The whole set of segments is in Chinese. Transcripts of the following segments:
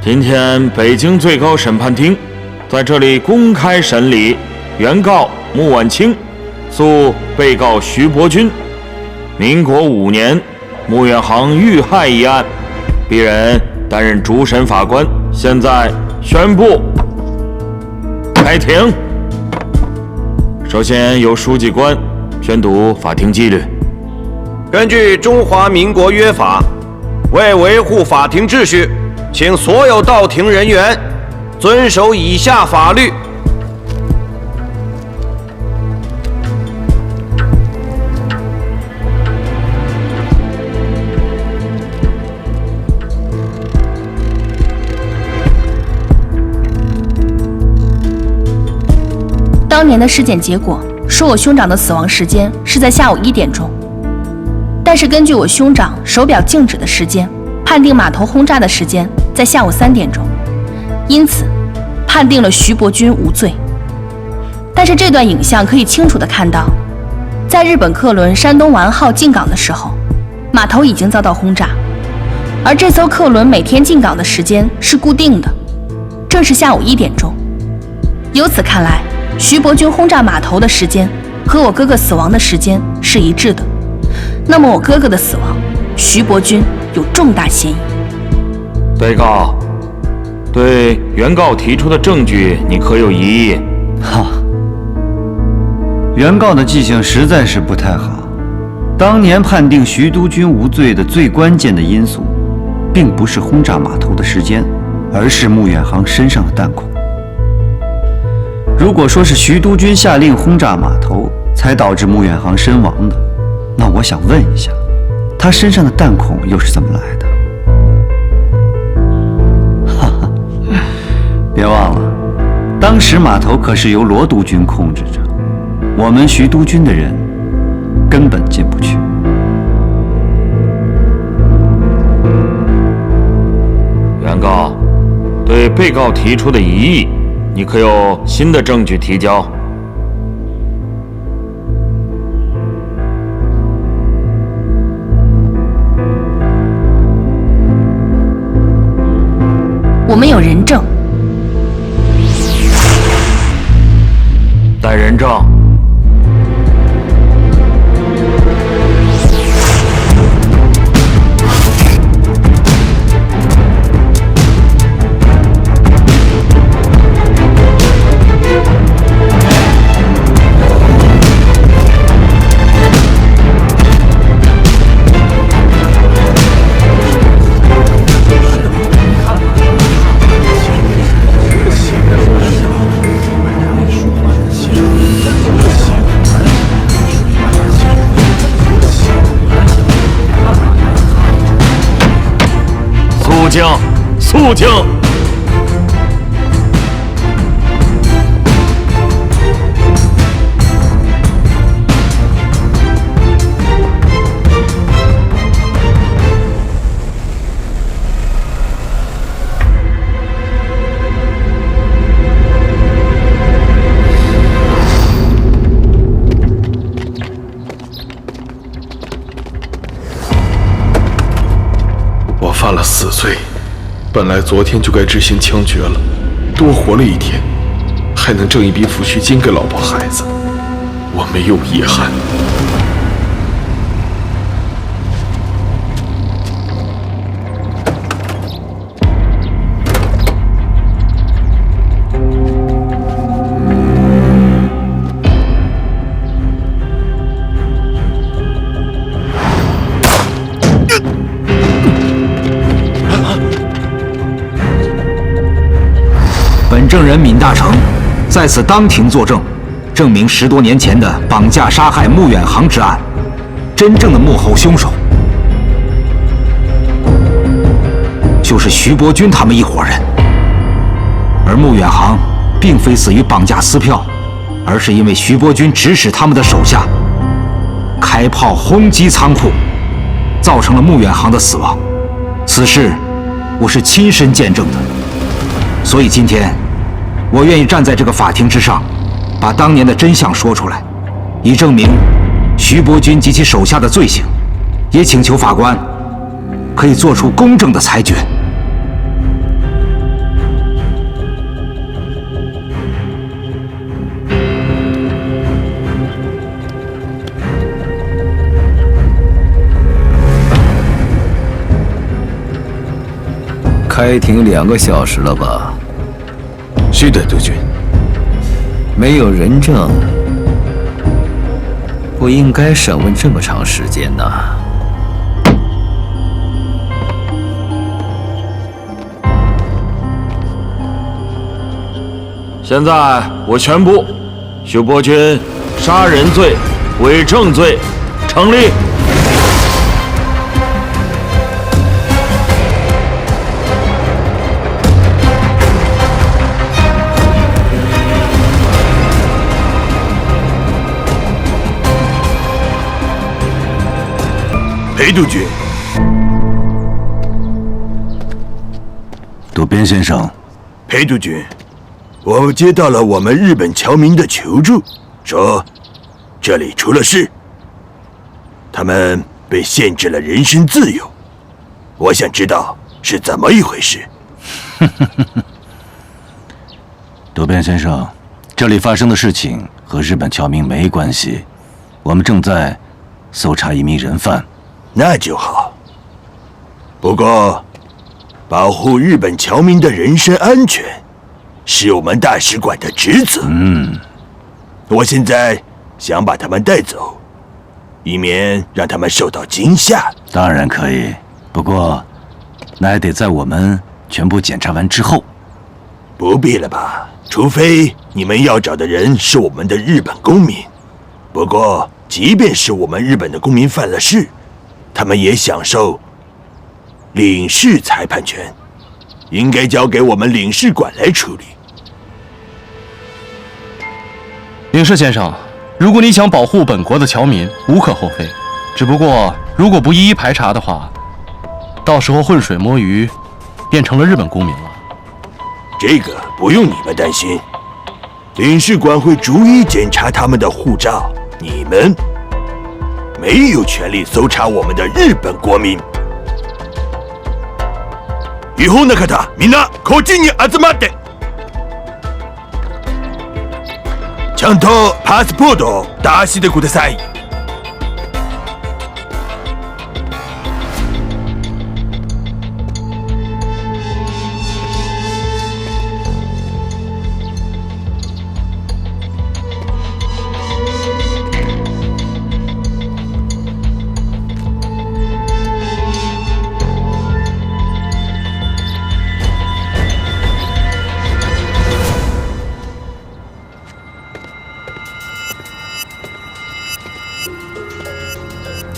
今天北京最高审判厅在这里公开审理原告穆晚清诉被告徐伯钧民国5年穆远航遇害一案，鄙人担任主审法官，现在宣布开庭。首先由书记官宣读法庭纪律。根据中华民国约法，为维护法庭秩序，请所有到庭人员遵守以下法律。当年的尸检结果说我兄长的死亡时间是在下午1点钟，但是根据我兄长手表静止的时间，判定码头轰炸的时间在下午3点钟，因此判定了徐伯钧无罪。但是这段影像可以清楚地看到，在日本客轮山东丸号进港的时候，码头已经遭到轰炸，而这艘客轮每天进港的时间是固定的，正是下午1点钟。由此看来，徐伯钧轰炸码头的时间和我哥哥死亡的时间是一致的，那么我哥哥的死亡，徐伯钧有重大嫌疑。被告，对原告提出的证据你可有异议？原告的记性实在是不太好。当年判定徐督军无罪的最关键的因素，并不是轰炸码头的时间，而是穆远航身上的弹孔。如果说是徐督军下令轰炸码头才导致穆远航身亡的，那我想问一下，他身上的弹孔又是怎么来的？别忘了，当时码头可是由罗督军控制着，我们徐督军的人根本进不去。原告，对被告提出的疑义，你可有新的证据提交？我们有人证。带人证。肃静！我犯了死罪。本来昨天就该执行枪决了，多活了1天，还能挣一笔抚恤金给老婆孩子，我没有遗憾。本证人闵大成在此当庭作证，证明10多年前的绑架杀害穆远航之案，真正的幕后凶手就是徐伯钧他们一伙人，而穆远航并非死于绑架撕票，而是因为徐伯钧指使他们的手下开炮轰击仓库，造成了穆远航的死亡。此事我是亲身见证的，所以今天我愿意站在这个法庭之上，把当年的真相说出来，以证明徐伯钧及其手下的罪行，也请求法官可以做出公正的裁决。开庭2个小时了吧？是的，督军。没有人证，不应该审问这么长时间呐。现在我宣布，徐伯钧杀人罪、伪证罪成立。裴督军，渡边先生，裴督军，我接到了我们日本侨民的求助，说这里出了事，他们被限制了人身自由。我想知道是怎么一回事。渡边先生，这里发生的事情和日本侨民没关系，我们正在搜查一名人犯。那就好。不过，保护日本侨民的人身安全是我们大使馆的职责。我现在想把他们带走，以免让他们受到惊吓。当然可以，不过那还得在我们全部检查完之后。不必了吧？除非你们要找的人是我们的日本公民。不过，即便是我们日本的公民犯了事，他们也享受领事裁判权，应该交给我们领事馆来处理。领事先生，如果你想保护本国的侨民，无可厚非。只不过，如果不一一排查的话，到时候浑水摸鱼，变成了日本公民了。这个不用你们担心，领事馆会逐一检查他们的护照。你们没有权利搜查我们的日本国民。日本の方、みんなこっちに集まって。ちゃんとパスポートを出してください。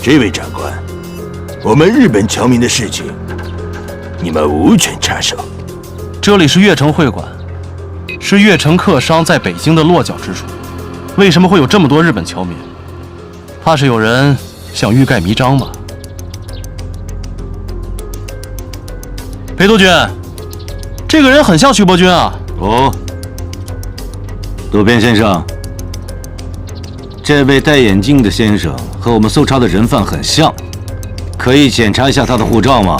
这位长官，我们日本侨民的事情，你们无权插手。这里是悦城会馆，是悦城客商在北京的落脚之处。为什么会有这么多日本侨民？怕是有人想欲盖弥彰吧？裴督军，这个人很像徐伯钧啊。哦，渡边先生，这位戴眼镜的先生和我们搜查的人犯很像，可以检查一下他的护照吗？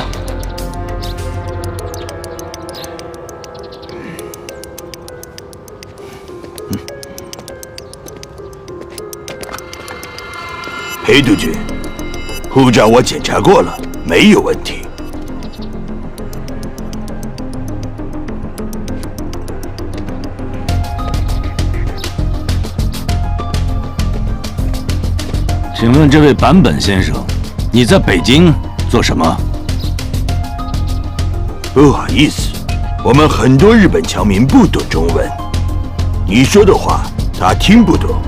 裴督军，护照我检查过了，没有问题。请问这位坂本先生，你在北京做什么？不好意思，我们很多日本侨民不懂中文，你说的话他听不懂。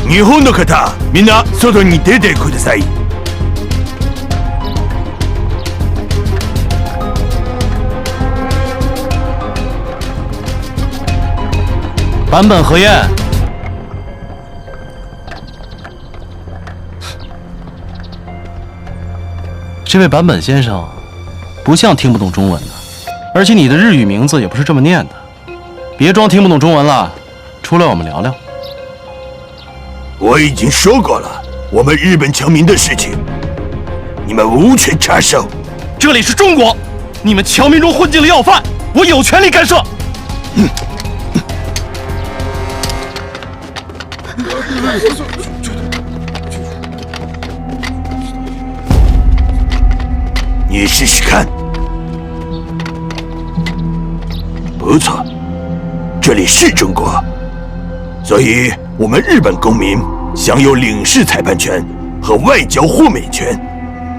日本の方、みんな外に出てください。坂本和彦，这位坂本先生不像听不懂中文的，而且你的日语名字也不是这么念的。别装听不懂中文了，出来我们聊聊。我已经说过了，我们日本侨民的事情，你们无权插手。这里是中国，你们侨民中混进了要犯，我有权利干涉。你试试看。不错，这里是中国，所以我们日本公民享有领事裁判权和外交豁免权，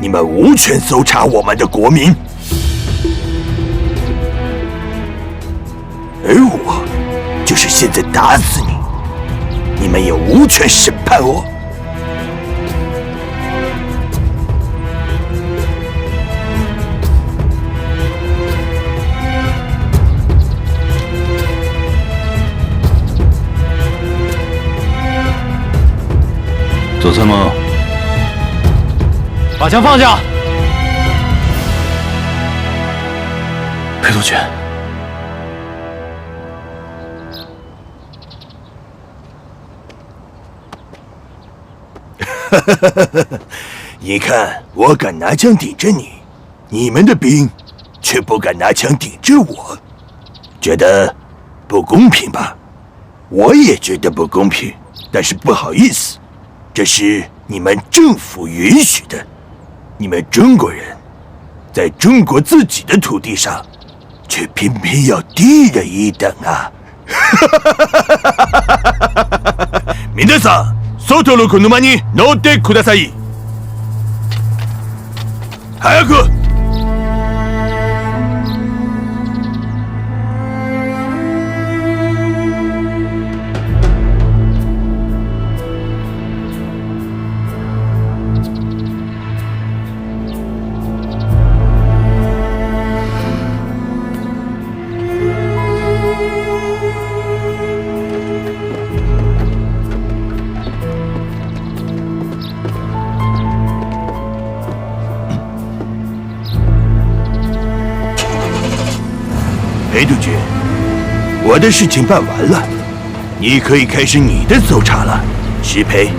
你们无权搜查我们的国民。而我就是现在打死你，你们也无权审判我。左参谋，把枪放下。裴督军，你看，我敢拿枪顶着你，你们的兵却不敢拿枪顶着我，觉得不公平吧？我也觉得不公平，但是不好意思，这是你们政府允许的。你们中国人在中国自己的土地上，却偏偏要低人一等啊！皆さん、外の車に乗ってください。早く！裴督军，我的事情办完了，你可以开始你的搜查了。石培，